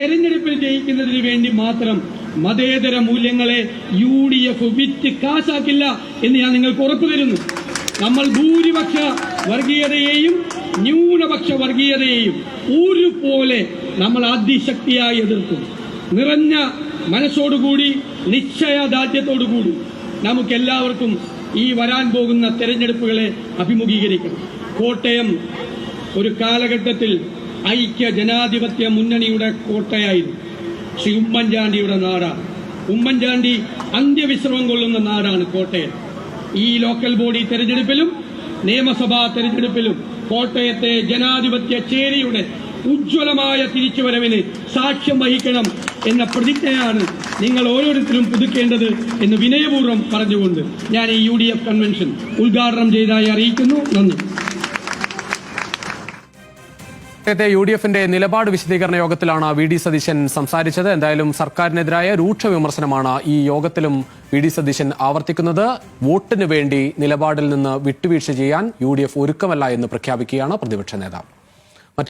തെരഞ്ഞെടുപ്പിൽ ജയിക്കുന്നതിന് വേണ്ടി മാത്രം മതേതര മൂല്യങ്ങളെ UDF വിറ്റ് കാശാക്കില്ല എന്ന് ഞാൻ നിങ്ങൾക്ക് ഉറപ്പു തരുന്നു. നമ്മൾ ഭൂരിപക്ഷ വർഗീയതയെയും ന്യൂനപക്ഷ വർഗീയതയെയും ഒരുപോലെ നമ്മൾ അതിശക്തിയായി എതിർക്കും. നിറഞ്ഞ മനസ്സോടുകൂടി നിശ്ചയദാർഢ്യത്തോടുകൂടി നമുക്കെല്ലാവർക്കും ഈ വരാൻ പോകുന്ന തെരഞ്ഞെടുപ്പുകളെ അഭിമുഖീകരിക്കണം. കോട്ടയം ഒരു കാലഘട്ടത്തിൽ ഐക്യ ജനാധിപത്യ മുന്നണിയുടെ കോട്ടയായിരുന്നു. ശ്രീ ഉമ്മൻചാണ്ടിയുടെ നാടാണ്. ഉമ്മൻചാണ്ടി അന്ത്യവിശ്രമം കൊള്ളുന്ന നാടാണ് കോട്ടയം. ഈ ലോക്കൽ ബോഡി തെരഞ്ഞെടുപ്പിലും നിയമസഭാ തെരഞ്ഞെടുപ്പിലും കോട്ടയത്തെ ജനാധിപത്യ ചേരിയുടെ ഉജ്ജ്വലമായ തിരിച്ചുവരവിന് സാക്ഷ്യം വഹിക്കണം എന്ന പ്രതിജ്ഞയാണ് നിങ്ങൾ ഓരോരുത്തരും പുതുക്കേണ്ടത് എന്ന് വിനയപൂർവ്വം പറഞ്ഞുകൊണ്ട് ഞാൻ ഈ UDF കൺവെൻഷൻ ഉദ്ഘാടനം ചെയ്തതായി അറിയിക്കുന്നു. നന്ദി. UDFന്റെ നിലപാട് വിശദീകരണ യോഗത്തിലാണ് VD സതീശൻ സംസാരിച്ചത്. എന്തായാലും സർക്കാരിനെതിരായ രൂക്ഷ വിമർശനമാണ് ഈ യോഗത്തിലും VD സതീശൻ ആവർത്തിക്കുന്നത്. വോട്ടിന് വേണ്ടി നിലപാടിൽ നിന്ന് വിട്ടുവീഴ്ച ചെയ്യാൻ UDF ഒരുക്കമല്ല എന്ന് പ്രഖ്യാപിക്കുകയാണ് പ്രതിപക്ഷ നേതാവ്.